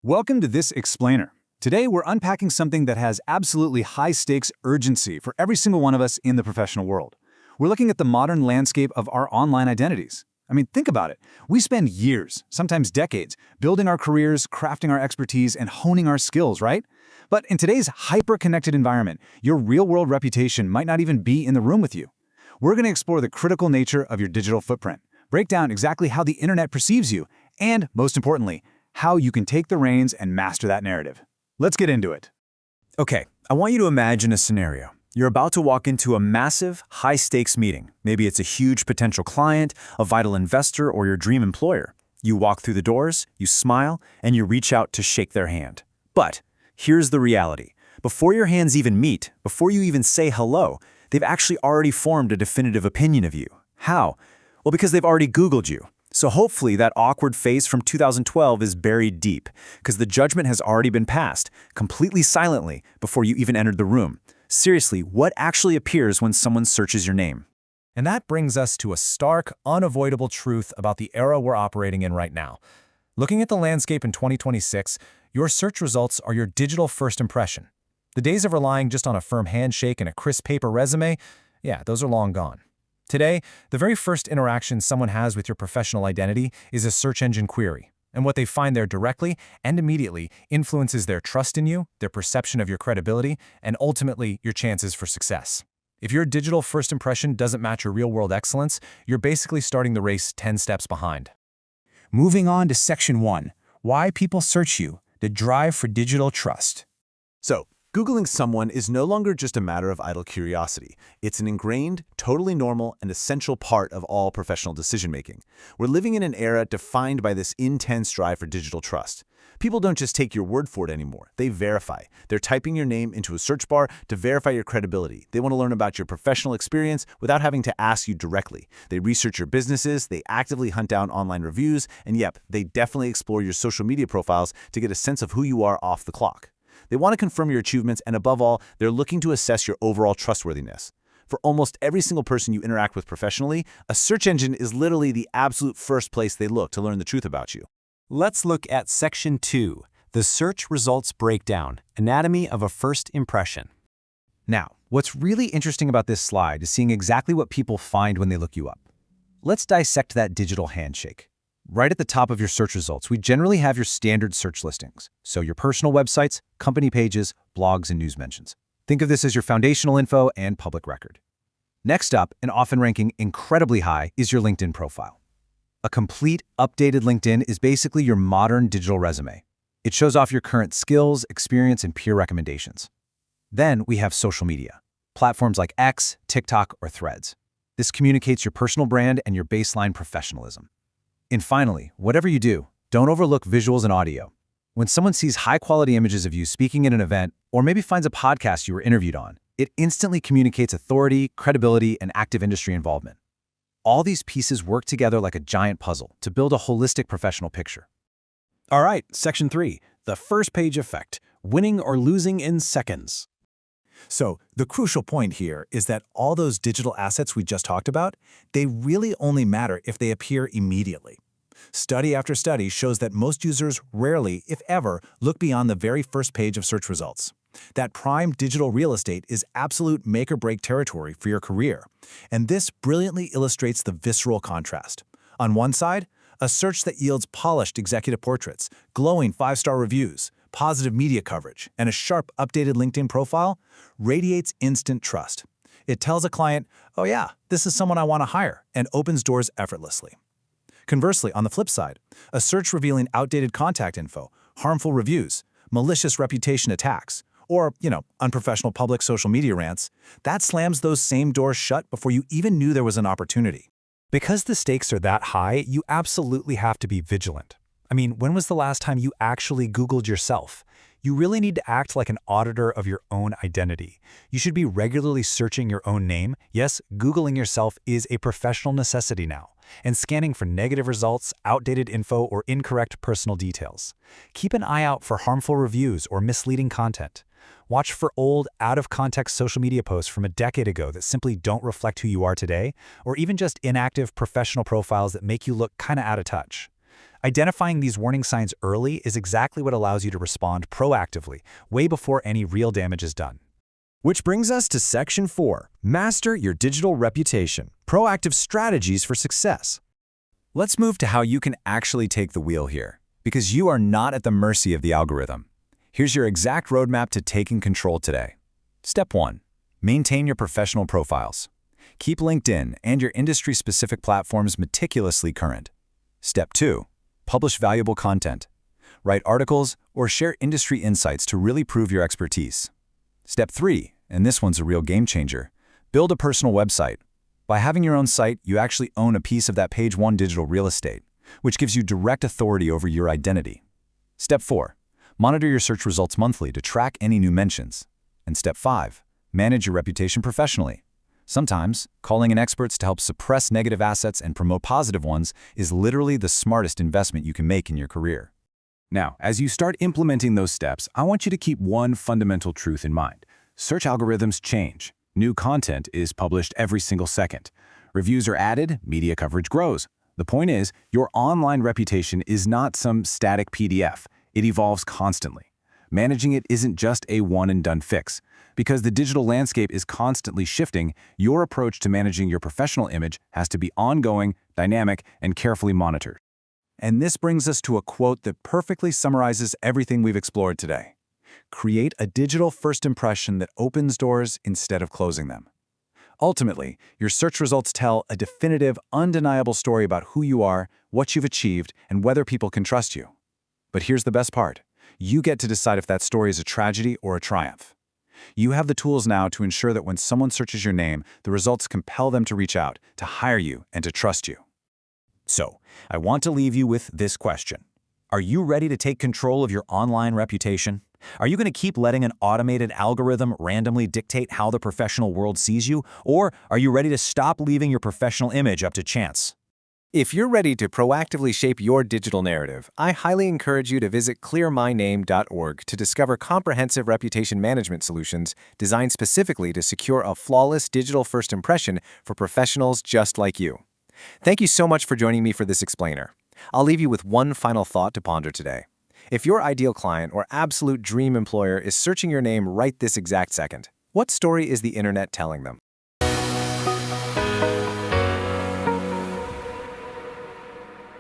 Welcome to this explainer. Today we're unpacking something that has absolutely high-stakes urgency for every single one of us in the professional world. We're looking at the modern landscape of our online identities. I mean, think about it. We spend years, sometimes decades, building our careers, crafting our expertise, and honing our skills, right? But in today's hyper-connected environment, your real-world reputation might not even be in the room with you. We're going to explore the critical nature of your digital footprint, break down exactly how the internet perceives you, and, most importantly, how you can take the reins and master that narrative. Let's get into it. Okay, I want you to imagine a scenario. You're about to walk into a massive, high-stakes meeting. Maybe it's a huge potential client, a vital investor, or your dream employer. You walk through the doors, you smile, and you reach out to shake their hand. But here's the reality. Before your hands even meet, before you even say hello, they've actually already formed a definitive opinion of you. How? Well, because they've already Googled you. So hopefully that awkward face from 2012 is buried deep, because the judgment has already been passed, completely silently, before you even entered the room. Seriously, what actually appears when someone searches your name? And that brings us to a stark, unavoidable truth about the era we're operating in right now. Looking at the landscape in 2026, your search results are your digital first impression. The days of relying just on a firm handshake and a crisp paper resume, yeah, those are long gone. Today, the very first interaction someone has with your professional identity is a search engine query, and what they find there directly and immediately influences their trust in you, their perception of your credibility, and ultimately your chances for success. If your digital first impression doesn't match your real-world excellence, you're basically starting the race 10 steps behind. Moving on to Section 1, Why People Search You, the Drive for Digital Trust. So, Googling someone is no longer just a matter of idle curiosity. It's an ingrained, totally normal, and essential part of all professional decision-making. We're living in an era defined by this intense drive for digital trust. People don't just take your word for it anymore. They verify. They're typing your name into a search bar to verify your credibility. They want to learn about your professional experience without having to ask you directly. They research your businesses, they actively hunt down online reviews, and yep, they definitely explore your social media profiles to get a sense of who you are off the clock. They want to confirm your achievements, and above all, they're looking to assess your overall trustworthiness. For almost every single person you interact with professionally, a search engine is literally the absolute first place they look to learn the truth about you. Let's look at Section 2, the Search Results Breakdown, Anatomy of a First Impression. Now, what's really interesting about this slide is seeing exactly what people find when they look you up. Let's dissect that digital handshake. Right at the top of your search results, we generally have your standard search listings, so your personal websites, company pages, blogs, and news mentions. Think of this as your foundational info and public record. Next up, and often ranking incredibly high, is your LinkedIn profile. A complete, updated LinkedIn is basically your modern digital resume. It shows off your current skills, experience, and peer recommendations. Then we have social media, platforms like X, TikTok, or Threads. This communicates your personal brand and your baseline professionalism. And finally, whatever you do, don't overlook visuals and audio. When someone sees high-quality images of you speaking at an event, or maybe finds a podcast you were interviewed on, it instantly communicates authority, credibility, and active industry involvement. All these pieces work together like a giant puzzle to build a holistic professional picture. All right, Section 3, the first page effect, winning or losing in seconds. So, the crucial point here is that all those digital assets we just talked about, they really only matter if they appear immediately. Study after study shows that most users rarely, if ever, look beyond the very first page of search results. That prime digital real estate is absolute make-or-break territory for your career, and this brilliantly illustrates the visceral contrast. On one side, a search that yields polished executive portraits, glowing 5-star reviews, positive media coverage, and a sharp, updated LinkedIn profile radiates instant trust. It tells a client, oh yeah, this is someone I want to hire, and opens doors effortlessly. Conversely, on the flip side, a search revealing outdated contact info, harmful reviews, malicious reputation attacks, or, unprofessional public social media rants, that slams those same doors shut before you even knew there was an opportunity. Because the stakes are that high, you absolutely have to be vigilant. I mean, when was the last time you actually Googled yourself? You really need to act like an auditor of your own identity. You should be regularly searching your own name. Yes, Googling yourself is a professional necessity now, and scanning for negative results, outdated info, or incorrect personal details. Keep an eye out for harmful reviews or misleading content. Watch for old, out-of-context social media posts from a decade ago that simply don't reflect who you are today, or even just inactive professional profiles that make you look kinda out of touch. Identifying these warning signs early is exactly what allows you to respond proactively, way before any real damage is done. Which brings us to Section 4, Master Your Digital Reputation, Proactive Strategies for Success. Let's move to how you can actually take the wheel here, because you are not at the mercy of the algorithm. Here's your exact roadmap to taking control today. Step 1. Maintain your professional profiles. Keep LinkedIn and your industry-specific platforms meticulously current. Step 2. Publish valuable content. Write articles or share industry insights to really prove your expertise. Step 3, and this one's a real game changer, build a personal website. By having your own site, you actually own a piece of that page 1 digital real estate, which gives you direct authority over your identity. Step 4, monitor your search results monthly to track any new mentions. And Step 5, manage your reputation professionally. Sometimes, calling in experts to help suppress negative assets and promote positive ones is literally the smartest investment you can make in your career. Now, as you start implementing those steps, I want you to keep one fundamental truth in mind. Search algorithms change. New content is published every single second. Reviews are added, media coverage grows. The point is, your online reputation is not some static PDF. It evolves constantly. Managing it isn't just a one-and-done fix. Because the digital landscape is constantly shifting, your approach to managing your professional image has to be ongoing, dynamic, and carefully monitored. And this brings us to a quote that perfectly summarizes everything we've explored today. Create a digital first impression that opens doors instead of closing them. Ultimately, your search results tell a definitive, undeniable story about who you are, what you've achieved, and whether people can trust you. But here's the best part. You get to decide if that story is a tragedy or a triumph. You have the tools now to ensure that when someone searches your name, the results compel them to reach out, to hire you, and to trust you. So, I want to leave you with this question. Are you ready to take control of your online reputation? Are you going to keep letting an automated algorithm randomly dictate how the professional world sees you? Or are you ready to stop leaving your professional image up to chance? If you're ready to proactively shape your digital narrative, I highly encourage you to visit clearmyname.org to discover comprehensive reputation management solutions designed specifically to secure a flawless digital first impression for professionals just like you. Thank you so much for joining me for this explainer. I'll leave you with one final thought to ponder today. If your ideal client or absolute dream employer is searching your name right this exact second, what story is the internet telling them?